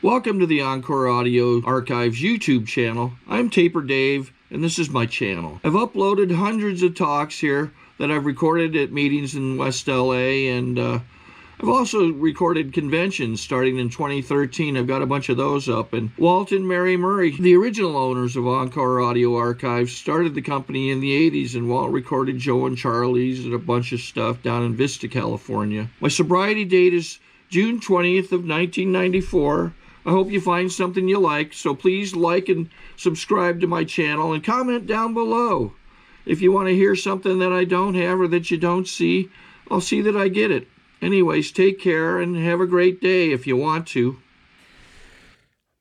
Welcome to the Encore Audio Archives YouTube channel. I'm Taper Dave, and this is my channel. I've uploaded hundreds of talks here that I've recorded at meetings in West LA, and I've also recorded conventions starting in 2013. I've got a bunch of those up. And Walt and Mary Murray, the original owners of Encore Audio Archives, started the company in the 80s, and Walt recorded Joe and Charlie's and a bunch of stuff down in Vista, California. My sobriety date is June 20th of 1994. I hope you find something you like, so please like and subscribe to my channel and comment down below. If you want to hear something that I don't have or that you don't see, I'll see that I get it. Anyways, take care and have a great day if you want to.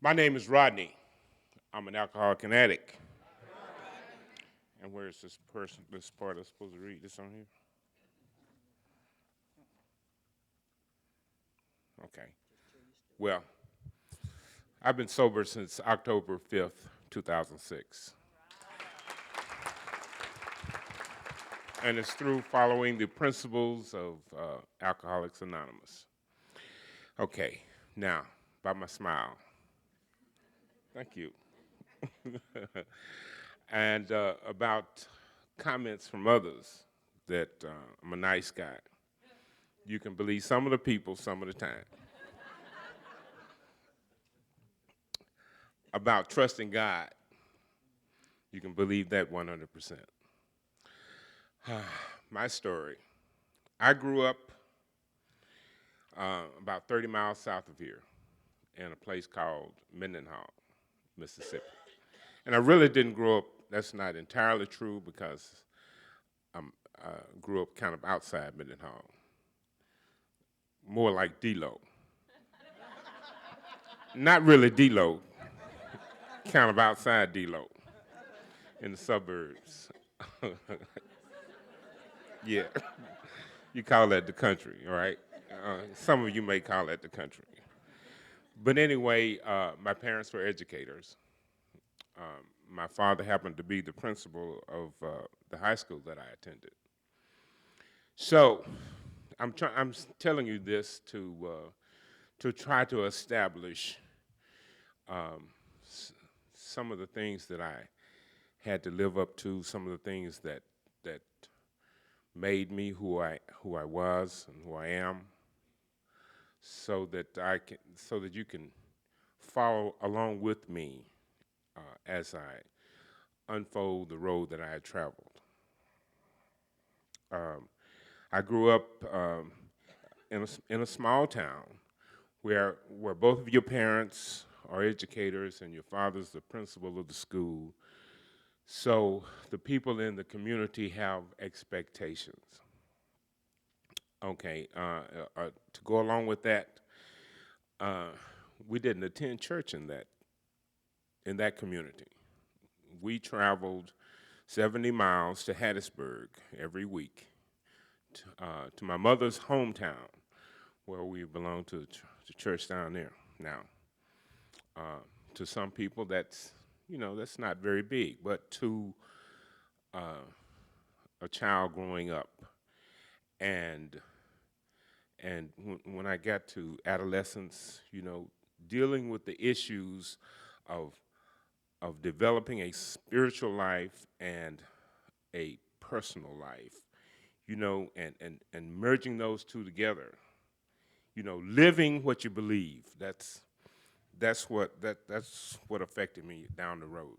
My name is Rodney. I'm an alcoholic and addict. And where is this part I'm supposed to read? This on here? Okay. Well, I've been sober since October 5th, 2006. And it's through following the principles of Alcoholics Anonymous. Okay, now, about my smile. Thank you. And about comments from others that I'm a nice guy. You can believe some of the people some of the time. About trusting God, you can believe that 100%. My story. I grew up about 30 miles south of here in a place called Mendenhall, Mississippi. And I really didn't grow up, that's not entirely true because I grew up kind of outside Mendenhall, more like D-Lo. Not really D-Lo, kind of outside D-Lo, in the suburbs. Yeah, you call that the country, all right? Some of you may call that the country. But anyway, my parents were educators. My father happened to be the principal of the high school that I attended. So I'm telling you this to try to establish some of the things that I had to live up to, some of the things that made me who I was and who I am, so that you can follow along with me as I unfold the road that I had traveled. I grew up in a small town where both of your parents are educators and your father's the principal of the school. So the people in the community have expectations. Okay, to go along with that, we didn't attend church in that community. We traveled 70 miles to Hattiesburg every week to my mother's hometown, where we belong to the church down there. Now, to some people that's not very big, but to a child growing up, and when I got to adolescence, dealing with the issues of developing a spiritual life and a personal life, and merging those two together, living what you believe. That's what affected me down the road.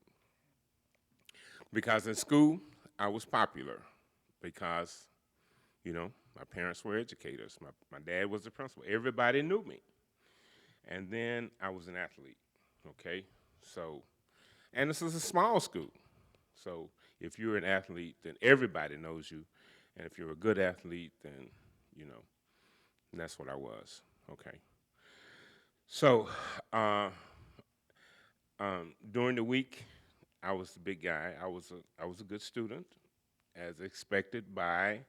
Because in school, I was popular because, my parents were educators. My dad was the principal. Everybody knew me. And then I was an athlete, okay? So, and this is a small school. So if you're an athlete, then everybody knows you. And if you're a good athlete, then, that's what I was, okay? So during the week, I was the big guy. I was a good student, as expected by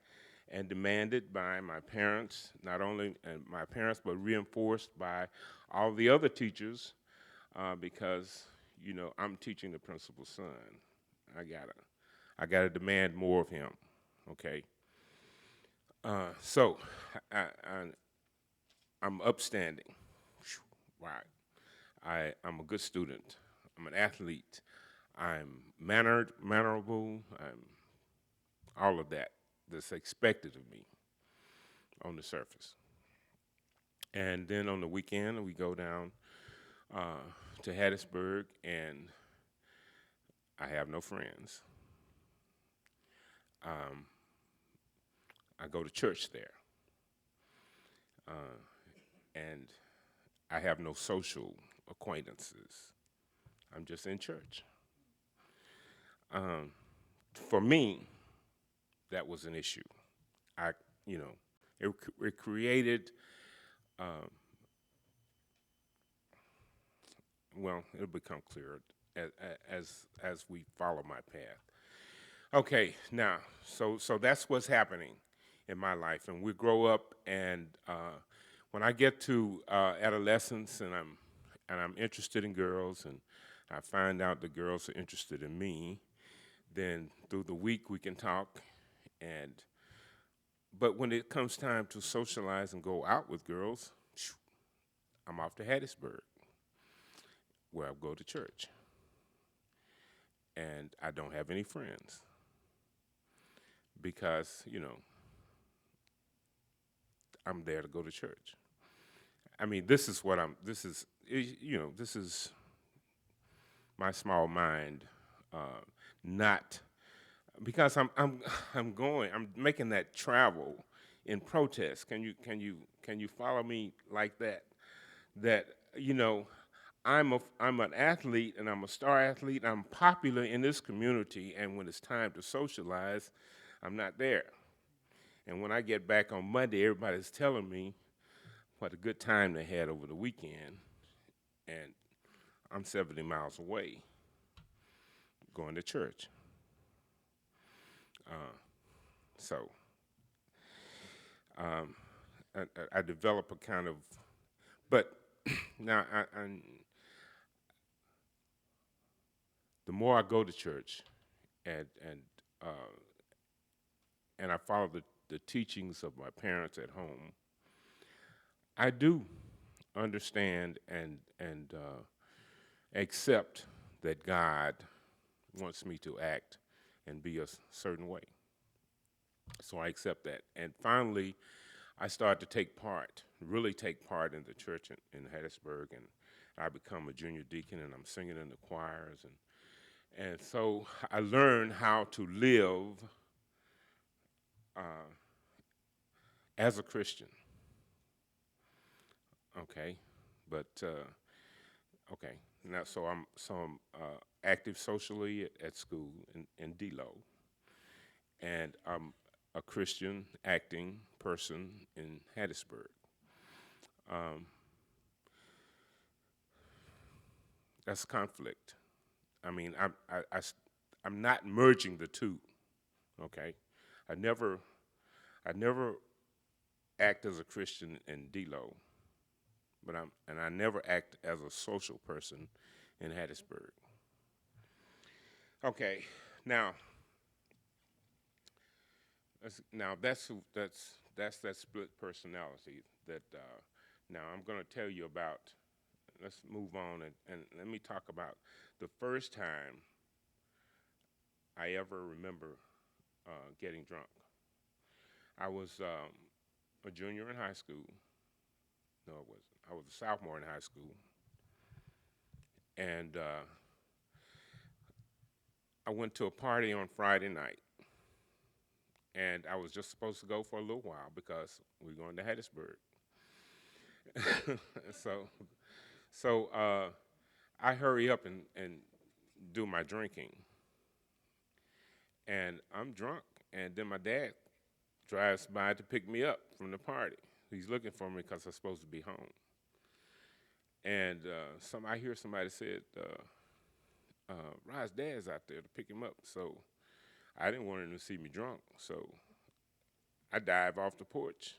and demanded by my parents, not only my parents, but reinforced by all the other teachers, because I'm teaching the principal's son. I gotta demand more of him. Okay. So I'm upstanding. Right. I'm a good student. I'm an athlete. I'm mannerable. I'm all of that that's expected of me on the surface. And then on the weekend, we go down to Hattiesburg, and I have no friends. Um, I go to church there, and I have no social acquaintances. I'm just in church. For me, that was an issue. I, you know, it created. Um, well, it'll become clearer as we follow my path. Okay, now, so that's what's happening in my life, and we grow up, and when I get to adolescence, and I'm interested in girls, and I find out the girls are interested in me, then through the week we can talk, and but when it comes time to socialize and go out with girls, I'm off to Hattiesburg, where I go to church, and I don't have any friends because I'm there to go to church. I mean, this is what this is my small mind, not because I'm making that travel in protest. Can you follow me like that? That I'm an athlete, and I'm a star athlete. I'm popular in this community, and when it's time to socialize, I'm not there. And when I get back on Monday, everybody's telling me what a good time they had over the weekend, and I'm 70 miles away going to church. So I develop a kind of, but now the more I go to church, and uh, and I follow the teachings of my parents at home, I do understand and accept that God wants me to act and be a certain way. So I accept that. And finally, I started to really take part in the church in Hattiesburg, and I become a junior deacon, and I'm singing in the choirs, and so I learned how to live uh, as a Christian. Okay, but okay, now so I'm active socially at school in DLO, and I'm a Christian acting person in Hattiesburg. Um, that's conflict. I mean, I'm not merging the two. Okay, I never I never act as a Christian in DLO, but I never act as a social person in Hattiesburg. Okay, now that's that split personality that now I'm going to tell you about. Let's move on, and let me talk about the first time I ever remember getting drunk. I was a junior in high school. No, it wasn't. I was a sophomore in high school, and I went to a party on Friday night, and I was just supposed to go for a little while because we were going to Hattiesburg. so, so I hurry up and do my drinking, and I'm drunk, and then my dad drives by to pick me up from the party. He's looking for me because I'm supposed to be home. And I hear somebody said, Rod's dad's out there to pick him up. So I didn't want him to see me drunk. So I dive off the porch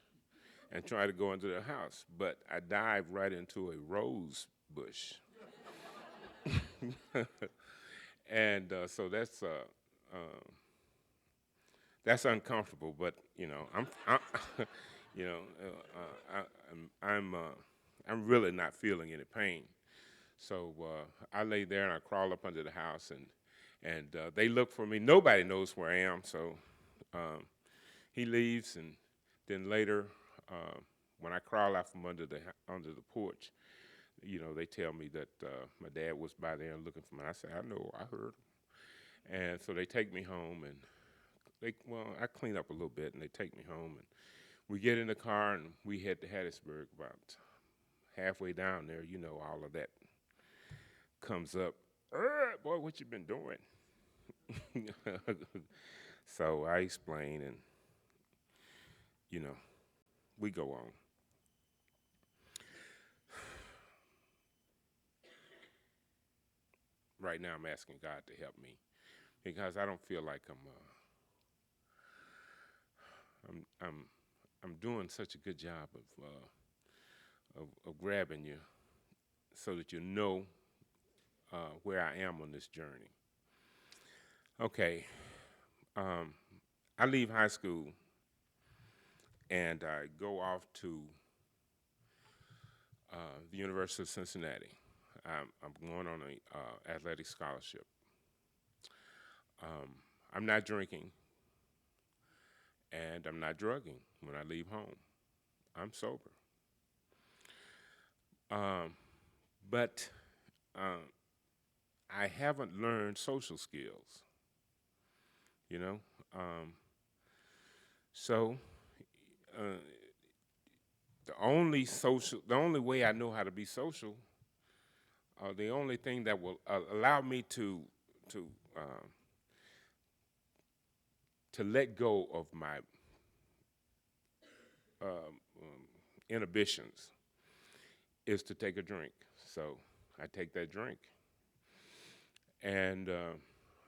and try to go into the house. But I dive right into a rose bush. And so that's uncomfortable. But you know, I'm really not feeling any pain. So I lay there and I crawl up under the house, and they look for me. Nobody knows where I am. So he leaves, and then later, when I crawl out from under the porch, they tell me that my dad was by there looking for me. I say, I know, I heard him. And so they take me home, and I clean up a little bit, and they take me home, and we get in the car, and we head to Hattiesburg. About halfway down there, all of that comes up. Boy, what you been doing? So I explain, and we go on. Right now, I'm asking God to help me because I don't feel like I'm doing such a good job of grabbing you so that you know where I am on this journey. Okay, I leave high school and I go off to the University of Cincinnati. I'm going on an athletic scholarship. I'm not drinking and I'm not drugging when I leave home. I'm sober. But I haven't learned social skills, So the only way I know how to be social, the only thing that will allow me to let go of my inhibitions is to take a drink. So I take that drink, and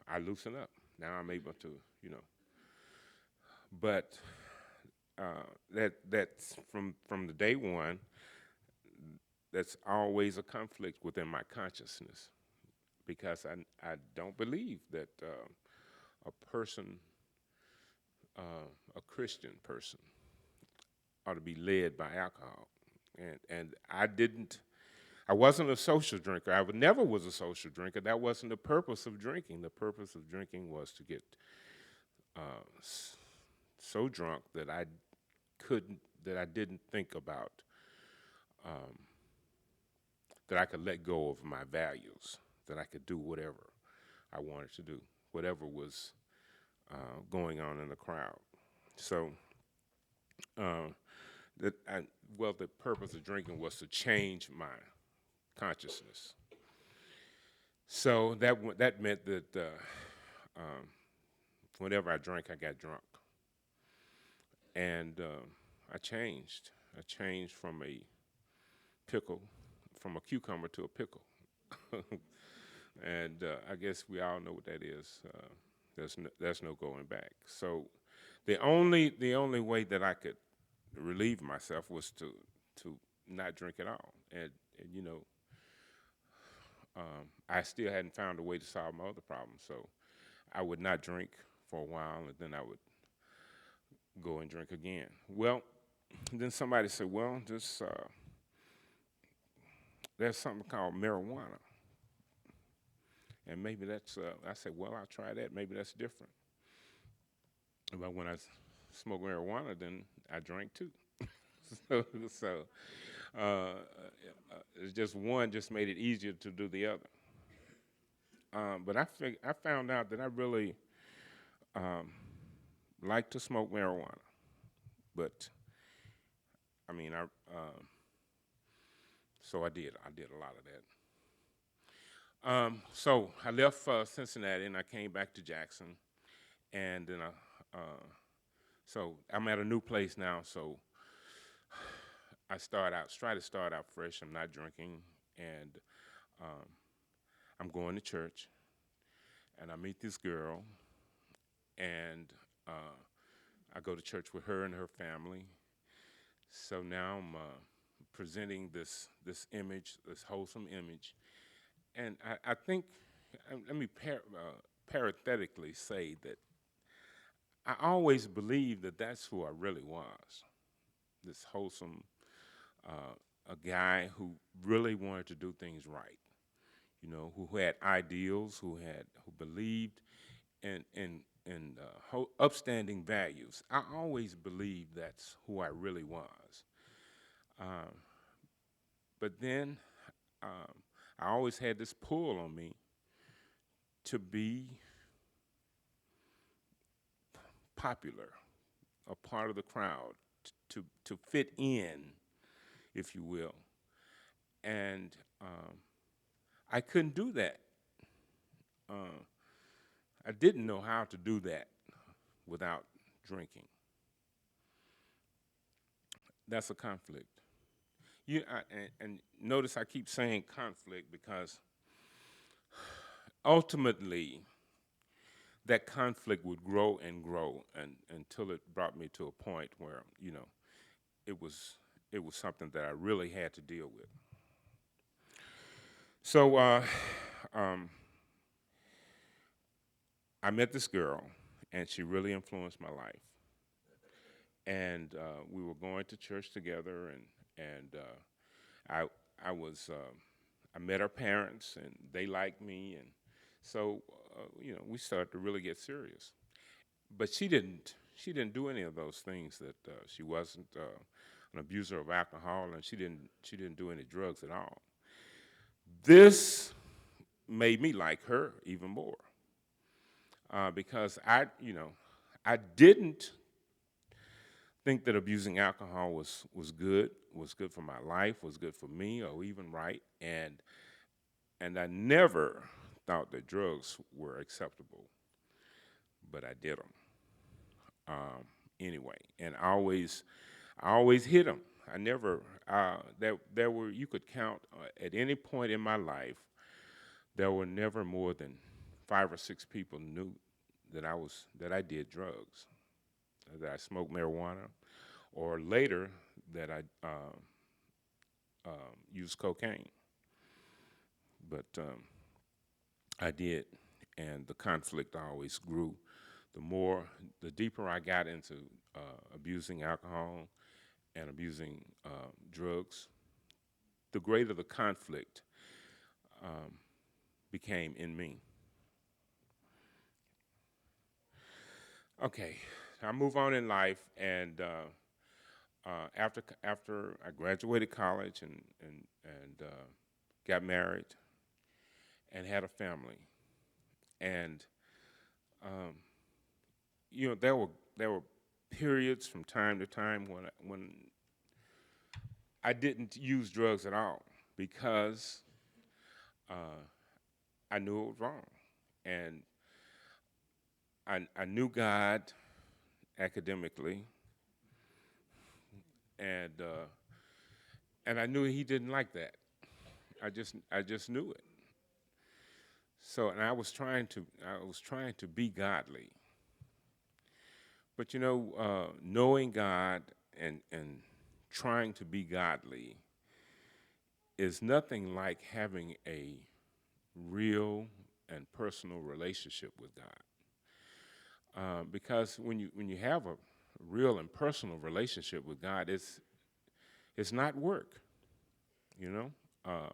I loosen up. Now I'm able to, But that's from the day one. That's always a conflict within my consciousness because I don't believe that a person, a Christian person, ought to be led by alcohol. And I wasn't a social drinker. I never was a social drinker. That wasn't the purpose of drinking. The purpose of drinking was to get so drunk that I didn't think about that I could let go of my values, that I could do whatever I wanted to do, whatever was going on in the crowd. So the purpose of drinking was to change my consciousness. So that meant that whenever I drank, I got drunk. And I changed. I changed from a cucumber to a pickle. And I guess we all know what that is. There's no going back. So the only way that I could relieve myself was to not drink at all. And I still hadn't found a way to solve my other problems. So I would not drink for a while, and then I would go and drink again. Well, then somebody said, well, there's something called marijuana. And maybe that's, I said, well, I'll try that. Maybe that's different. But when I smoked marijuana, then I drank too. so it's just one just made it easier to do the other. But I found out that I really like to smoke marijuana. But I mean, so I did a lot of that. So I left Cincinnati and I came back to Jackson, and then so I'm at a new place now. So I try to start out fresh. I'm not drinking, and I'm going to church, and I meet this girl, and I go to church with her and her family. So now I'm presenting this image, this wholesome image. And I think, let me parenthetically say that I always believed that that's who I really was, this wholesome, a guy who really wanted to do things right. who had ideals, who believed in upstanding values. I always believed that's who I really was. Um, but then um, I always had this pull on me to be popular, a part of the crowd, to fit in, if you will. And I couldn't do that. Uh, I didn't know how to do that without drinking. That's a conflict. And notice I keep saying conflict because ultimately that conflict would grow and grow until it brought me to a point where it was something that I really had to deal with. So I met this girl, and she really influenced my life. And we were going to church together, and I I met her parents, and they liked me, and so we started to really get serious. But she didn't do any of those things. That she wasn't an abuser of alcohol, and she didn't do any drugs at all. This made me like her even more because I didn't think that abusing alcohol was good for my life, was good for me, or even right, and I never thought that drugs were acceptable, but I did them anyway, and I always hit them. I never there were you could count at any point in my life. There were never more than 5 or 6 people knew that I did drugs, that I smoked marijuana, or later that I used cocaine. But I did, and the conflict always grew. The deeper I got into abusing alcohol and abusing drugs, the greater the conflict um, became in me. Okay, I move on in life, and after I graduated college and got married and had a family, and um, there were periods from time to time when I didn't use drugs at all because uh, I knew it was wrong, and I knew God academically, and I knew He didn't like that. I just knew it. So, and I was trying to be godly, but knowing God and trying to be godly is nothing like having a real and personal relationship with God. Because when you have a real and personal relationship with God, it's not work, you know. Uh,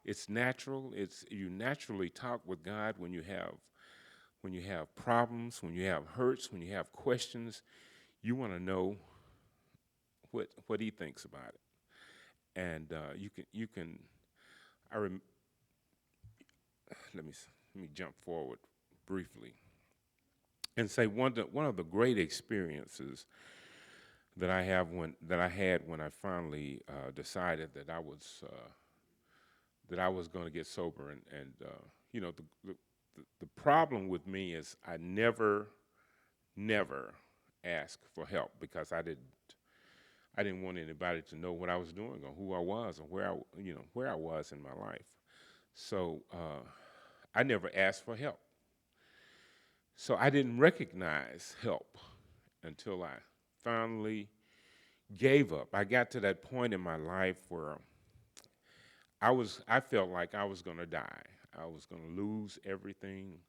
it's natural. It's you naturally talk with God when you have problems, when you have hurts, when you have questions. You want to know what He thinks about it, and you can. I rem- let me jump forward briefly and say one of the great experiences that I had when I finally decided that I was going to get sober, and the problem with me is I never asked for help because I didn't want anybody to know what I was doing or who I was or where I was in my life. So I never asked for help. So I didn't recognize help until I finally gave up. I got to that point in my life where I felt like I was going to die. I was going to lose everything,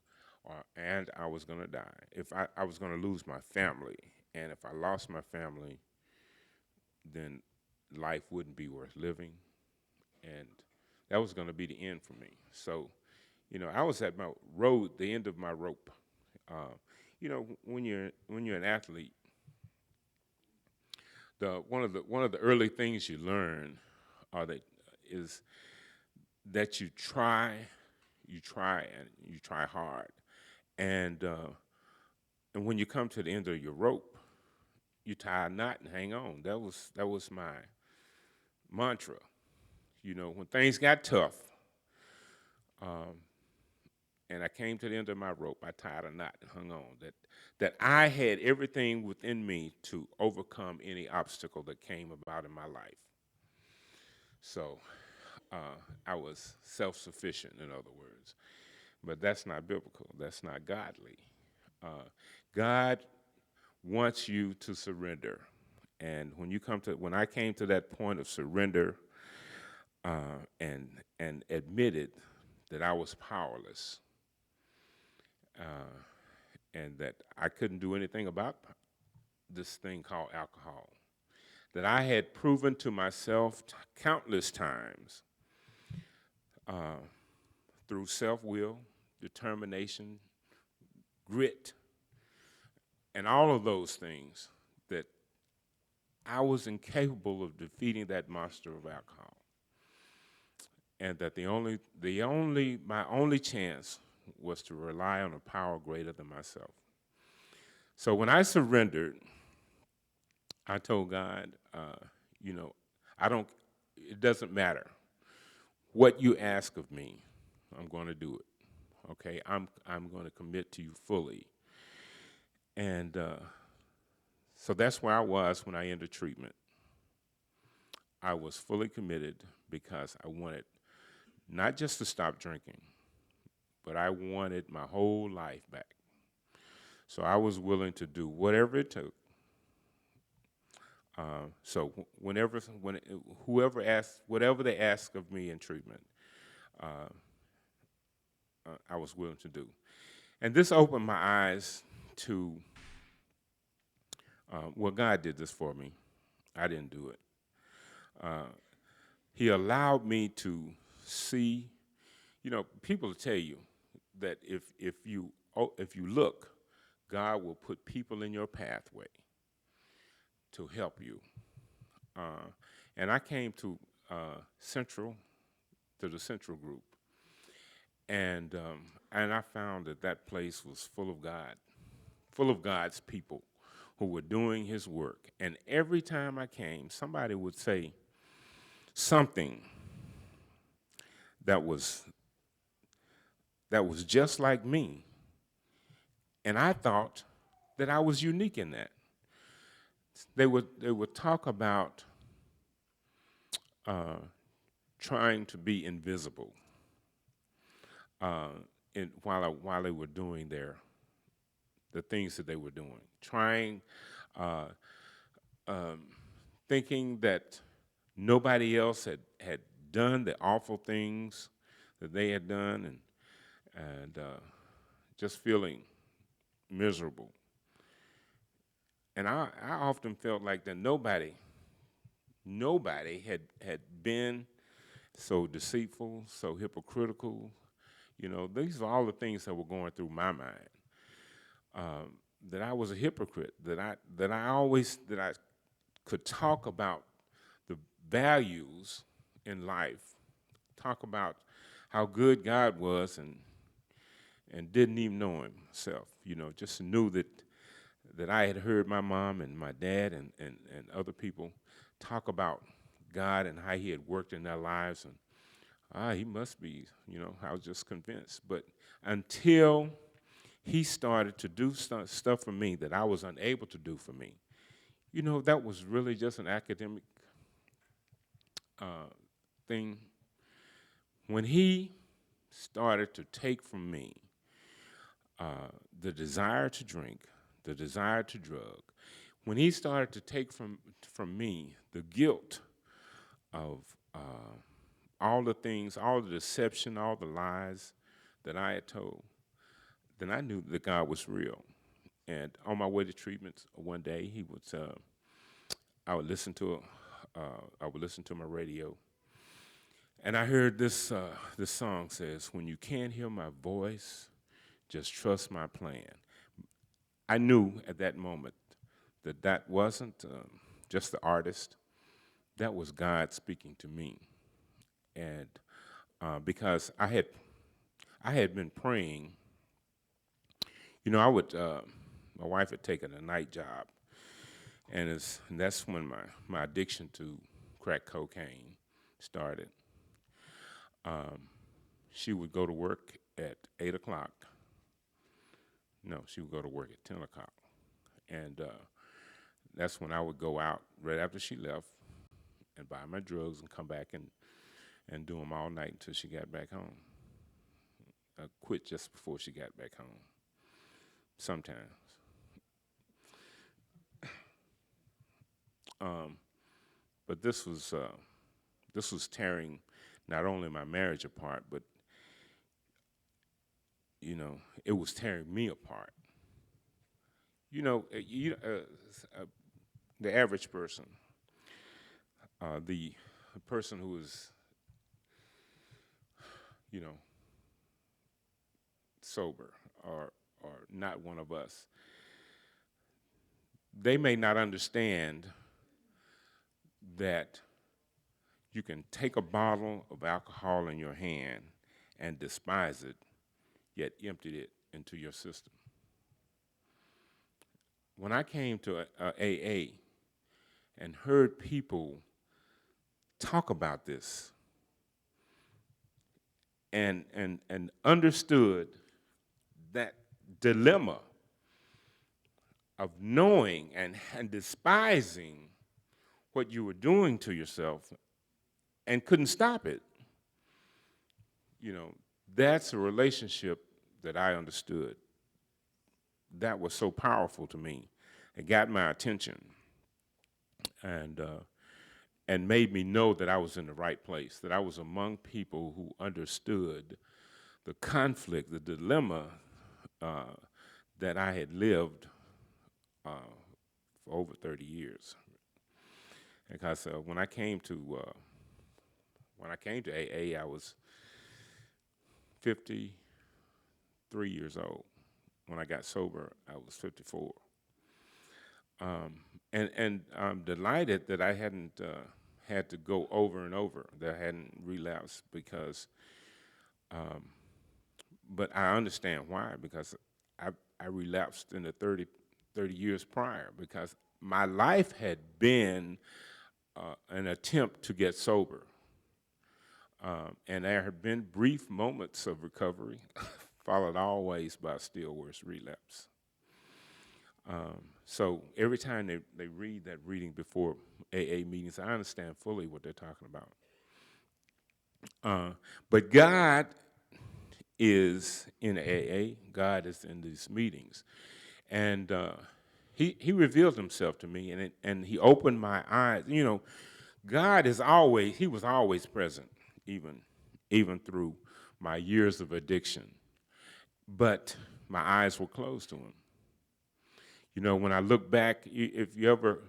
and I was going to die. If I was going to lose my family, and if I lost my family, then life wouldn't be worth living, and that was going to be the end for me. So, I was at the end of my rope. When you're an athlete, one of the early things you learn is that you try and you try hard, and when you come to the end of your rope, you tie a knot and hang on. That was my mantra. When things got tough, and I came to the end of my rope, I tied a knot and hung on. That I had everything within me to overcome any obstacle that came about in my life. So I was self-sufficient, in other words. But that's not biblical. That's not godly. God wants you to surrender. And when I came to that point of surrender, and admitted that I was powerless, and that I couldn't do anything about this thing called alcohol, that I had proven to myself countless times through self-will, determination, grit, and all of those things, that I was incapable of defeating that monster of alcohol. And that my only chance was to rely on a power greater than myself. So when I surrendered, I told God, it doesn't matter what you ask of me, I'm going to do it. Okay, I'm going to commit to you fully. And so that's where I was when I entered treatment. I was fully committed because I wanted not just to stop drinking, but I wanted my whole life back. So I was willing to do whatever it took. So whatever they asked of me in treatment, I was willing to do. And this opened my eyes to, God did this for me. I didn't do it. He allowed me to see, people tell you that if you look, God will put people in your pathway to help you. And I came to the Central group, and I found that place was full of God, full of God's people who were doing His work. And every time I came, somebody would say something that was just like me, and I thought that I was unique in that. They would talk about trying to be invisible while they were doing the things that they were doing, thinking that nobody else had done the awful things that they had done, and just feeling miserable. And I often felt like that nobody had been so deceitful, so hypocritical. These are all the things that were going through my mind. That I was a hypocrite. That I could talk about the values in life, talk about how good God was, and didn't even know Him myself. Just knew that I had heard my mom and my dad and other people talk about God and how He had worked in their lives, and He must be, I was just convinced. But until He started to do stuff for me that I was unable to do for me, that was really just an academic thing. When He started to take from me the desire to drink, the desire to drug, when He started to take from me the guilt of all the things, all the deception, all the lies that I had told, then I knew that God was real. And on my way to treatment one day, I would listen to my radio, And I heard this song says, "When you can't hear my voice, just trust my plan." I knew at that moment that that wasn't just the artist, that was God speaking to me. And because I had been praying, you know, my wife had taken a night job, and that's when my addiction to crack cocaine started. She would go to work at 8 o'clock. No, she would go to work at 10 o'clock. And that's when I would go out right after she left and buy my drugs and come back and do them all night until she got back home. I quit just before she got back home, sometimes. But this was tearing not only my marriage apart, but you know, it was tearing me apart. You know, the average person, the person who is, you know, sober or not one of us, they may not understand that you can take a bottle of alcohol in your hand and despise it, yet empty it into your system. When I came to AA and heard people talk about this and understood that dilemma of knowing and despising what you were doing to yourself and couldn't stop it, you know, that's a relationship that I understood. That was so powerful to me. It got my attention and made me know that I was in the right place, that I was among people who understood the conflict, the dilemma that I had lived for over 30 years. Because when I came to AA, I was 53 years old. When I got sober, I was 54. And I'm delighted that I hadn't had to go over and over, that I hadn't relapsed because, but I understand why, because I relapsed in the 30 years prior, because my life had been an attempt to get sober. And there have been brief moments of recovery, followed always by a still worse relapse. So every time they read that reading before AA meetings, I understand fully what they're talking about. But God is in AA. God is in these meetings. And he revealed himself to me, and he opened my eyes. You know, God is always, he was always present, even through my years of addiction. But my eyes were closed to him. You know, when I look back, if you ever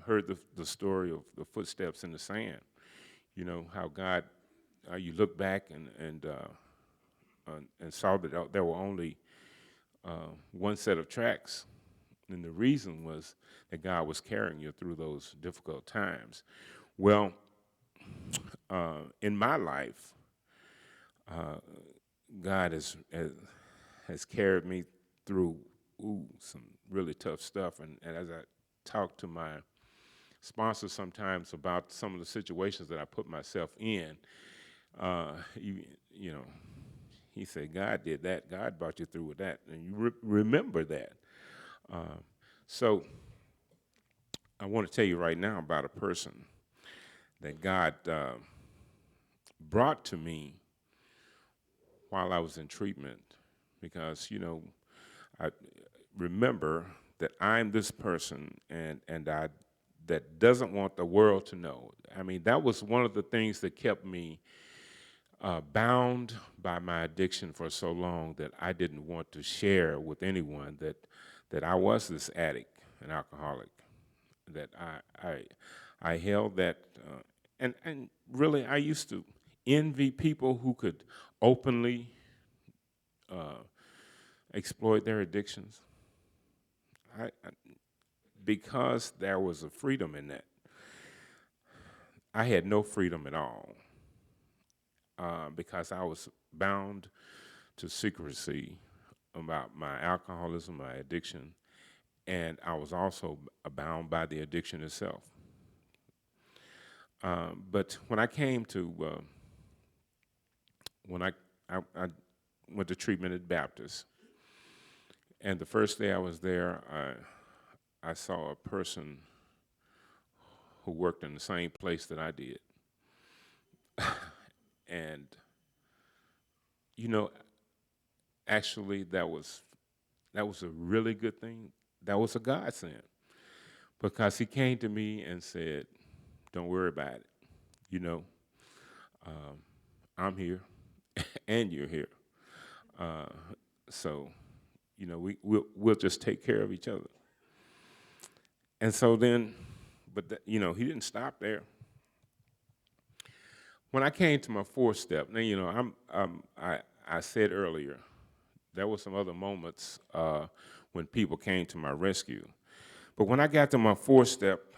heard the story of the footsteps in the sand, you know, how God, you look back and saw that there were only one set of tracks. And the reason was that God was carrying you through those difficult times. Well, in my life, God has carried me through some really tough stuff. And as I talk to my sponsor sometimes about some of the situations that I put myself in, you know, he said, God did that. God brought you through with that. And you remember that. So I want to tell you right now about a person that God brought to me while I was in treatment, because, you know, I remember that I'm this person and I that doesn't want the world to know. I mean, that was one of the things that kept me bound by my addiction for so long, that I didn't want to share with anyone that I was this addict, an alcoholic, that I held that, and really I used to envy people who could openly exploit their addictions. Because there was a freedom in that, I had no freedom at all because I was bound to secrecy about my alcoholism, my addiction, and I was also bound by the addiction itself. But when I came to, when I went to treatment at Baptist, and the first day I was there, I saw a person who worked in the same place that I did. And, you know, actually that was a really good thing. That was a godsend, because he came to me and said, "Don't worry about it. You know, I'm here, and you're here. So, you know, we'll just take care of each other." And so then, you know, he didn't stop there. When I came to my fourth step, now, you know, I said earlier, there were some other moments when people came to my rescue. But when I got to my fourth step,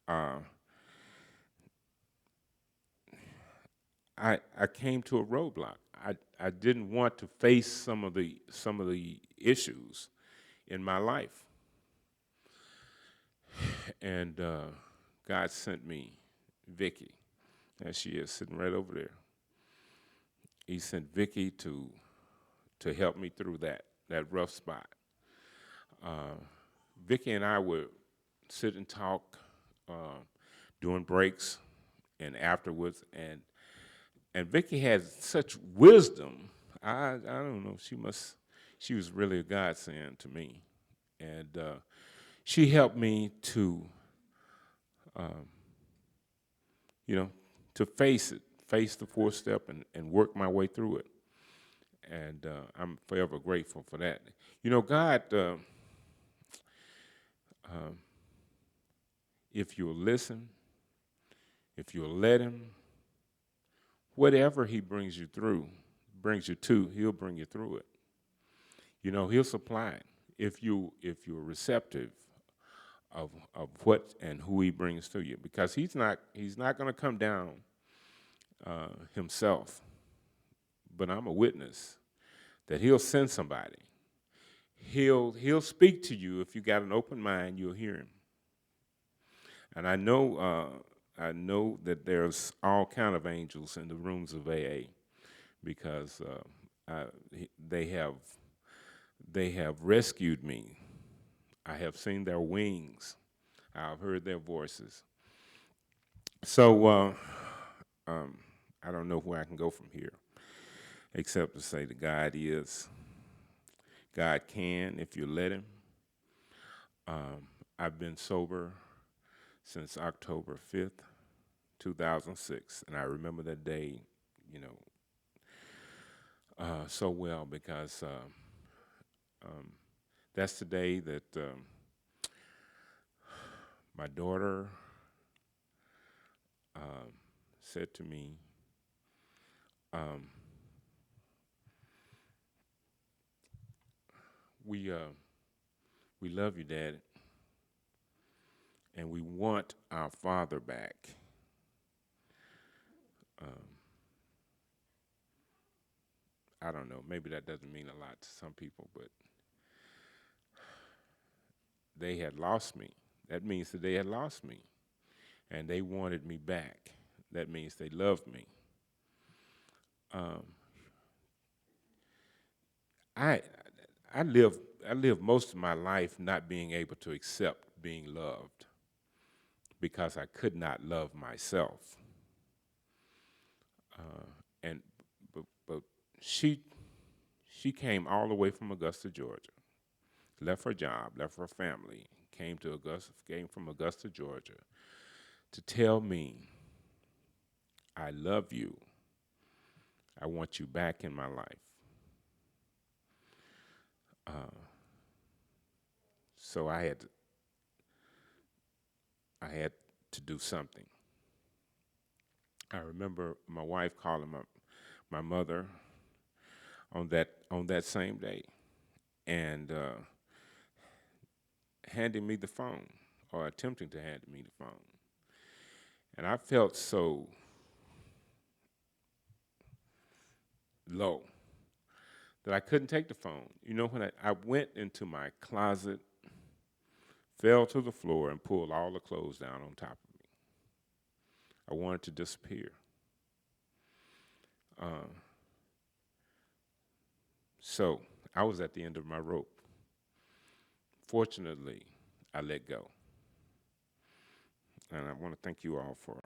I came to a roadblock. I didn't want to face some of the issues in my life, and God sent me Vicky, and she is sitting right over there. He sent Vicky to help me through that rough spot. Vicky and I would sit and talk during breaks and afterwards, and Vicky had such wisdom. I don't know. She was really a godsend to me, and she helped me to, you know, to face the fourth step, and work my way through it. And I'm forever grateful for that. You know, God, if you'll listen, if you'll let Him, whatever He brings you to, He'll bring you through it. You know, He'll supply it if you're receptive of what and who He brings to you, because He's not going to come down Himself, but I'm a witness that He'll send somebody. He'll speak to you. If you got an open mind, you'll hear Him. And I know that there's all kind of angels in the rooms of AA, because they have rescued me. I have seen their wings. I've heard their voices. So I don't know where I can go from here, except to say that God can if you let Him. I've been sober since October 5th, 2006, and I remember that day, you know, so well, because that's the day that my daughter said to me, we love you, Dad, and we want our father back. I don't know, maybe that doesn't mean a lot to some people, but they had lost me. That means that they had lost me, and they wanted me back. That means they loved me. I live most of my life not being able to accept being loved, because I could not love myself. But she came all the way from Augusta, Georgia, left her job, left her family, came from Augusta, Georgia, to tell me, I love you. I want you back in my life. So I had to do something. I remember my wife calling my mother on that same day and handing me the phone, or attempting to hand me the phone. And I felt so low that I couldn't take the phone. You know, when I went into my closet, fell to the floor, and pulled all the clothes down on top of me. I wanted to disappear. So I was at the end of my rope. Fortunately, I let go. And I want to thank you all for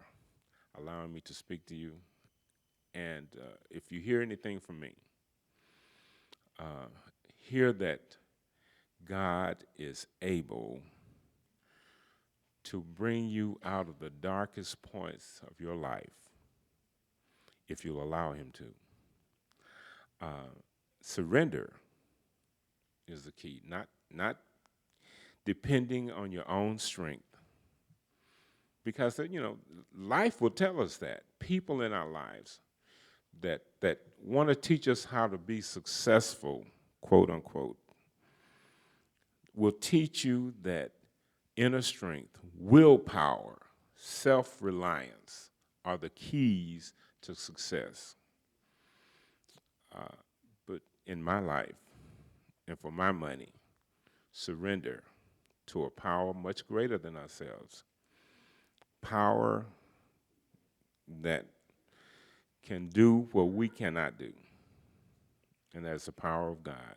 allowing me to speak to you. And if you hear anything from me, hear that God is able to bring you out of the darkest points of your life if you'll allow him to. Surrender is the key, not depending on your own strength. Because, you know, life will tell us that. People in our lives that want to teach us how to be successful, quote unquote, will teach you that inner strength, willpower, self-reliance are the keys to success. But in my life, and for my money, surrender to a power much greater than ourselves. Power that can do what we cannot do, and that's the power of God.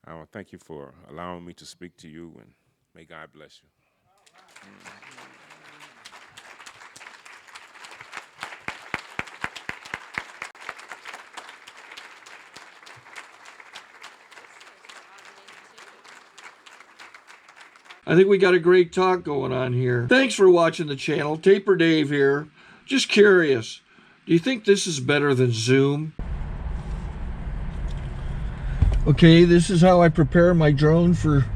I want to thank you for allowing me to speak to you, and may God bless you. I think we got a great talk going on here. Thanks for watching the channel. Taper Dave here. Just curious, do you think this is better than Zoom? Okay, this is how I prepare my drone for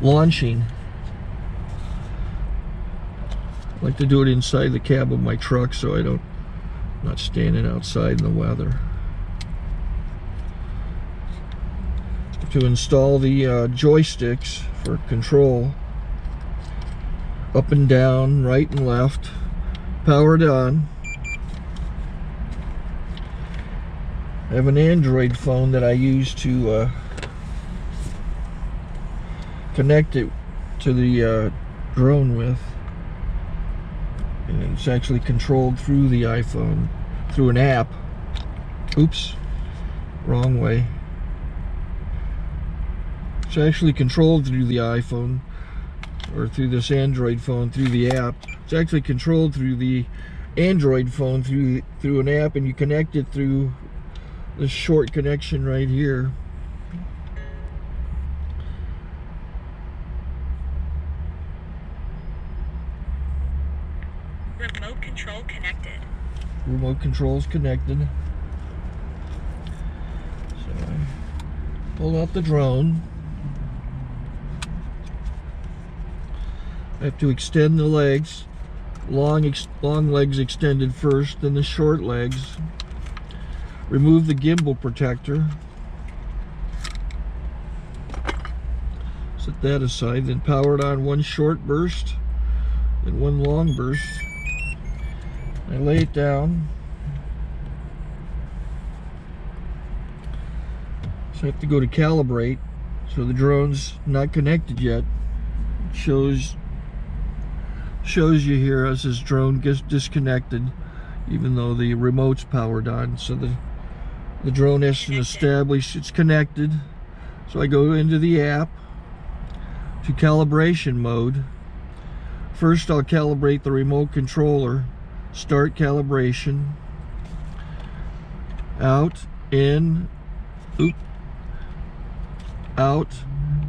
launching. I like to do it inside the cab of my truck so I'm not standing outside in the weather. To install the joysticks for control, up and down, right and left, powered on. I have an Android phone that I use to connect it to the drone with, and it's actually controlled through the iPhone, through an app. Oops, wrong way. It's actually controlled through the iPhone, or through this Android phone, through the app. It's actually controlled through the Android phone through an app, and you connect it through this short connection right here. Remote control connected. Remote control's connected. So I pull out the drone. I have to extend the legs, long legs extended first, then the short legs. Remove the gimbal protector. Set that aside, then power it on one short burst and one long burst. I lay it down. So I have to go to calibrate. So the drone's not connected yet. It shows you here as this drone gets disconnected, even though the remote's powered on. So the drone has to establish it's connected. So I go into the app to calibration mode. First I'll calibrate the remote controller. Start calibration. Out, in, oop, out,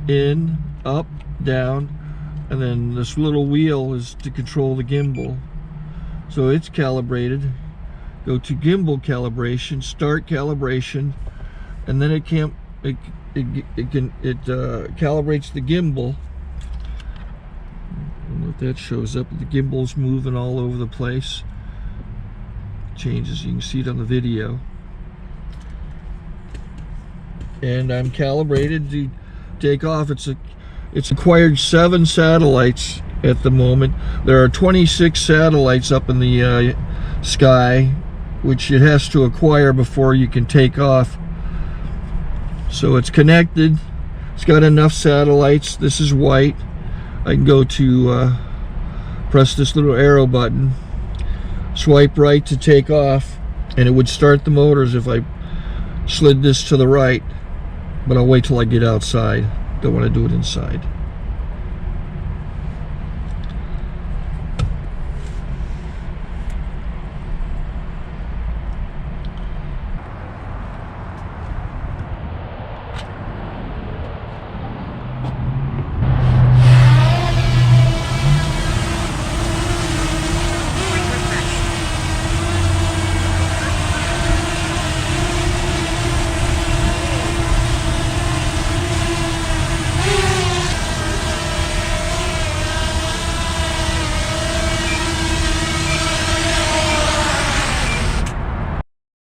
in, up, down. And then this little wheel is to control the gimbal. So it's calibrated. Go to gimbal calibration, start calibration, and then it calibrates the gimbal. I don't know if that shows up. The gimbal's moving all over the place. changes. You can see it on the video. And I'm calibrated to take off. It's acquired 7 satellites at the moment. There are 26 satellites up in the sky, which it has to acquire before you can take off. So it's connected. It's got enough satellites. This is white. I can go to press this little arrow button, swipe right to take off, and it would start the motors if I slid this to the right. But I'll wait till I get outside. Don't want to do it inside.